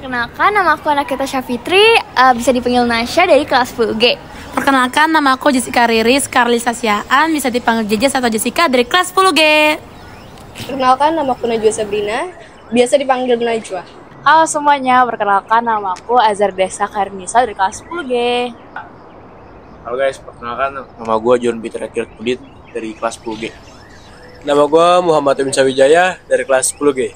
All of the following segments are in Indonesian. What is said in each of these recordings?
Perkenalkan, nama aku Anakita Syafitri, bisa dipanggil Nasya dari kelas 10G. Perkenalkan, nama aku Jessica Riris Karlisa Siaan, bisa dipanggil Jejes atau Jessica dari kelas 10G. Perkenalkan, nama aku Najwa Sabrina, biasa dipanggil Najwa. Halo semuanya, perkenalkan nama aku Azhar Desa Karnisa dari kelas 10G. Halo guys, perkenalkan nama gue John Peter Edgar Kudit dari kelas 10G. Nama gue Muhammad Amin Sawijaya dari kelas 10G.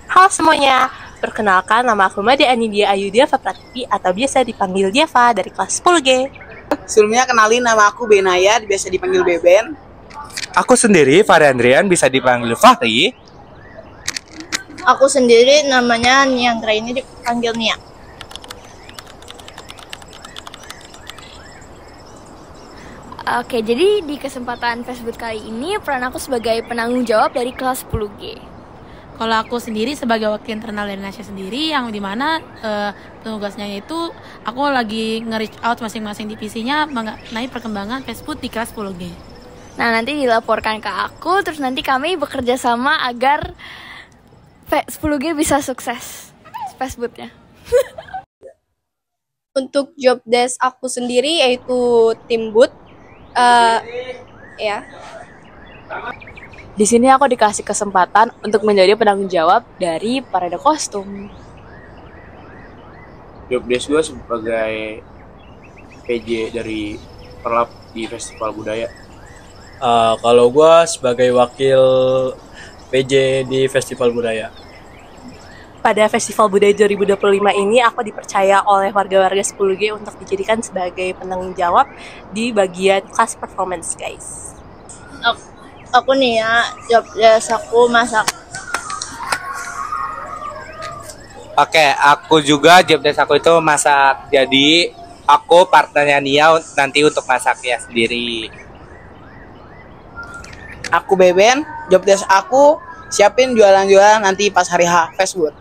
Halo semuanya, perkenalkan nama aku Made Anidia Ayudia Faprativi atau biasa dipanggil Diava dari kelas 10G. Sebelumnya kenalin, nama aku Benaya, biasa dipanggil Beben. Aku sendiri Fahri Andrian, bisa dipanggil Fahri. Aku sendiri namanya Nianggra, ini dipanggil Nia. Oke, jadi di kesempatan Facebook kali ini peran aku sebagai penanggung jawab dari kelas 10G. Kalau aku sendiri sebagai wakil internal dari Nasya sendiri, yang dimana tugasnya itu aku lagi nge-reach out masing-masing divisinya mengenai perkembangan Facebook di kelas 10G. Nah, nanti dilaporkan ke aku, terus nanti kami bekerja sama agar 10G bisa sukses Facebooknya. Untuk job desk aku sendiri yaitu tim boot, ya. Di sini aku dikasih kesempatan untuk menjadi penanggung jawab dari parade kostum. Job desk gue sebagai PJ dari Perlap di Festival Budaya. Kalau gue sebagai wakil PJ di Festival Budaya. Pada Festival Budaya 2025 ini aku dipercaya oleh warga-warga 10G untuk dijadikan sebagai penanggung jawab di bagian class performance, guys. Aku nih ya, job desk aku masak. Oke, aku juga job desk aku itu masak. Jadi aku partnernya Nia nanti untuk masaknya sendiri. Aku Beben, job desk aku siapin jualan-jualan nanti pas hari H Facebook.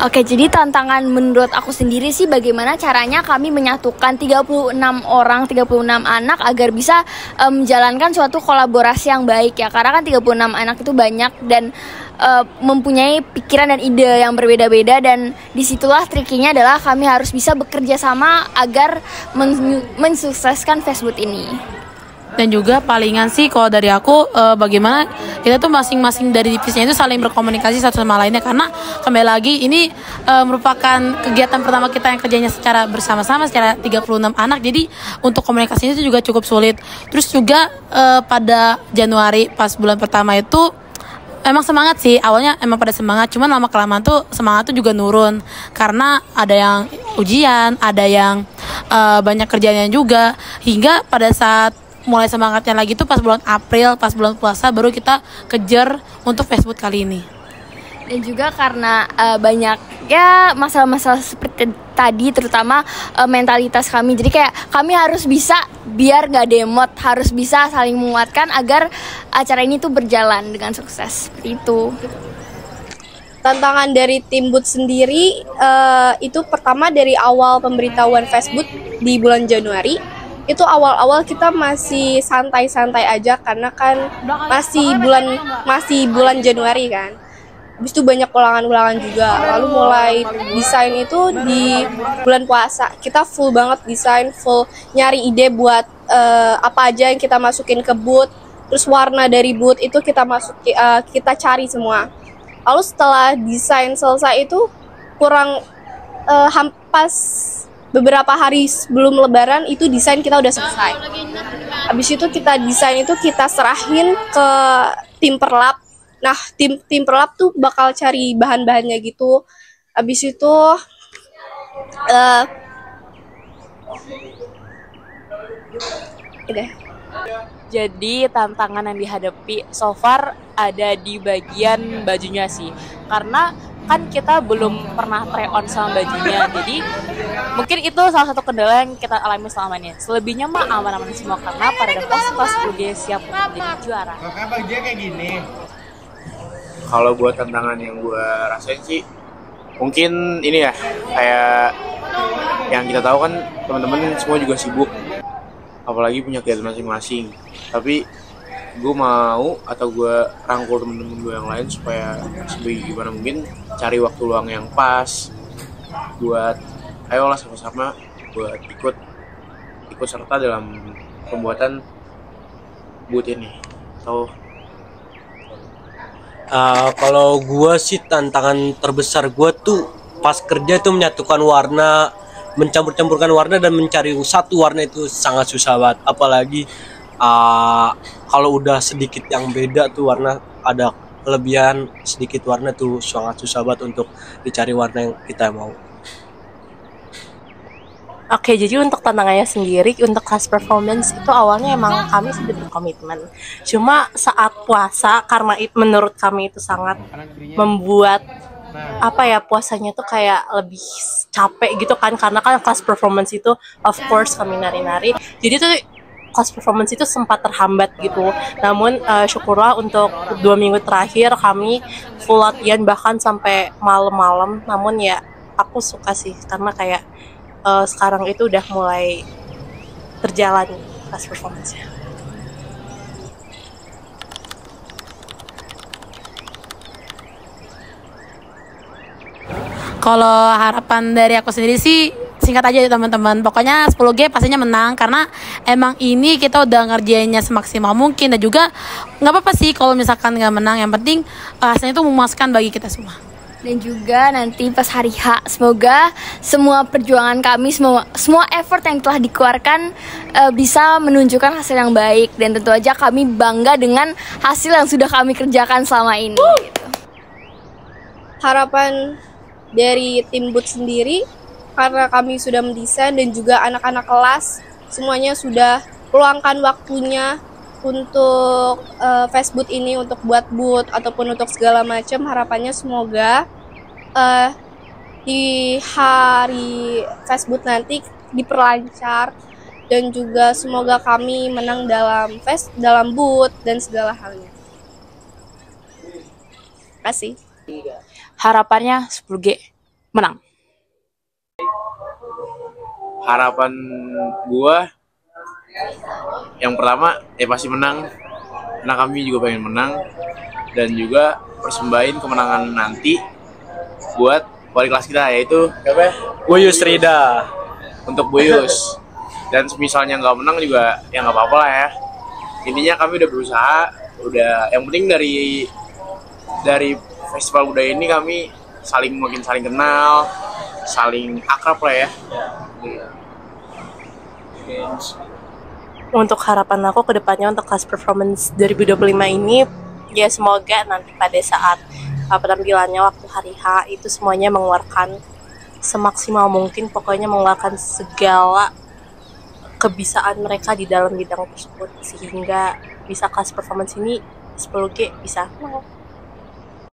Oke, jadi tantangan menurut aku sendiri sih bagaimana caranya kami menyatukan 36 anak agar bisa menjalankan suatu kolaborasi yang baik ya. Karena kan 36 anak itu banyak dan mempunyai pikiran dan ide yang berbeda-beda, dan disitulah trikinya adalah kami harus bisa bekerja sama agar mensukseskan Facebook ini. Dan juga palingan sih kalau dari aku, bagaimana kita tuh masing-masing dari divisinya itu saling berkomunikasi satu sama lainnya, karena kembali lagi ini merupakan kegiatan pertama kita yang kerjanya secara bersama-sama secara 36 anak, jadi untuk komunikasinya itu juga cukup sulit. Terus juga pada Januari pas bulan pertama itu emang semangat sih, awalnya emang pada semangat, cuman lama-kelamaan tuh semangat tuh juga nurun karena ada yang ujian, ada yang banyak kerjanya juga, hingga pada saat mulai semangatnya lagi tuh pas bulan April, pas bulan puasa baru kita kejar untuk Facebook kali ini. Dan juga karena banyak ya masalah-masalah seperti tadi, terutama mentalitas kami. Jadi kayak kami harus bisa biar gak demot, harus bisa saling menguatkan agar acara ini tuh berjalan dengan sukses. Seperti itu. Tantangan dari tim boot sendiri itu pertama dari awal pemberitahuan Facebook di bulan Januari. Itu awal-awal kita masih santai-santai aja karena kan masih bulan Januari kan. Habis itu banyak ulangan-ulangan juga. Lalu mulai desain itu di bulan puasa. Kita full banget desain, full nyari ide buat apa aja yang kita masukin ke boot. Terus warna dari boot itu kita cari semua. Lalu setelah desain selesai itu kurang pas beberapa hari sebelum lebaran itu desain kita udah selesai. Habis itu desain itu kita serahin ke tim perlap. Nah, tim perlap tuh bakal cari bahan-bahannya gitu. Habis itu udah. Jadi tantangan yang dihadapi so far ada di bagian bajunya sih. Karena kan kita belum pernah try on sama bajunya, jadi mungkin itu salah satu kendala yang kita alami selama ini. Selebihnya mah aman-aman semua karena pada kelas 10G siap untuk menjadi juara. Kalau buat tantangan yang gue rasain sih, mungkin ini ya, kayak yang kita tahu kan teman-teman semua juga sibuk, apalagi punya kegiatan masing-masing. Tapi gue mau atau gue rangkul temen-temen gue yang lain supaya gimana mungkin cari waktu luang yang pas buat ayolah sama-sama buat ikut serta dalam pembuatan boot ini. Atau Kalau gue sih tantangan terbesar gue tuh pas kerja tuh menyatukan warna, mencampur-campurkan warna dan mencari satu warna itu sangat susah banget. Apalagi kalau udah sedikit yang beda tuh warna, ada kelebihan sedikit warna tuh sangat susah banget untuk dicari warna yang kita mau. Oke, jadi untuk tantangannya sendiri, untuk kelas performance itu awalnya emang kami sudah berkomitmen. Cuma saat puasa, karena menurut kami itu sangat membuat puasanya tuh kayak lebih capek gitu kan, karena kan kelas performance itu of course kami nari-nari. Jadi tuh kelas performance itu sempat terhambat gitu. Namun syukurlah untuk 2 minggu terakhir kami full latihan bahkan sampai malam-malam. Namun ya aku suka sih karena kayak sekarang itu udah mulai berjalan kelas performance-nya. Kalau harapan dari aku sendiri sih singkat aja ya teman-teman. Pokoknya 10G pastinya menang karena emang ini kita udah ngerjainnya semaksimal mungkin, dan juga nggak apa-apa sih kalau misalkan nggak menang. Yang penting hasilnya itu memuaskan bagi kita semua. Dan juga nanti pas hari H, semoga semua perjuangan kami, semua effort yang telah dikeluarkan bisa menunjukkan hasil yang baik. Dan tentu aja kami bangga dengan hasil yang sudah kami kerjakan selama ini gitu. Harapan dari tim Boot sendiri, karena kami sudah mendesain dan juga anak-anak kelas semuanya sudah meluangkan waktunya untuk Facebook ini, untuk buat boot ataupun untuk segala macam. Harapannya semoga di hari Facebook nanti diperlancar dan juga semoga kami menang dalam boot dan segala halnya. Terima kasih. Harapannya 10G menang. Harapan gua yang pertama pasti menang, karena kami juga pengen menang, dan juga persembahin kemenangan nanti buat wali kelas kita, yaitu Buyus Rida. Untuk Buyus. Dan misalnya nggak menang juga ya nggak apa-apa lah ya. Intinya kami udah berusaha, yang penting dari festival budaya ini kami makin saling kenal, saling akrab lah ya. Untuk harapan aku ke depannya untuk kelas performance 2025 ini, ya semoga nanti pada saat penampilannya waktu hari H itu semuanya mengeluarkan semaksimal mungkin, pokoknya mengeluarkan segala kebisaan mereka di dalam bidang tersebut sehingga bisa kelas performance ini 10G bisa.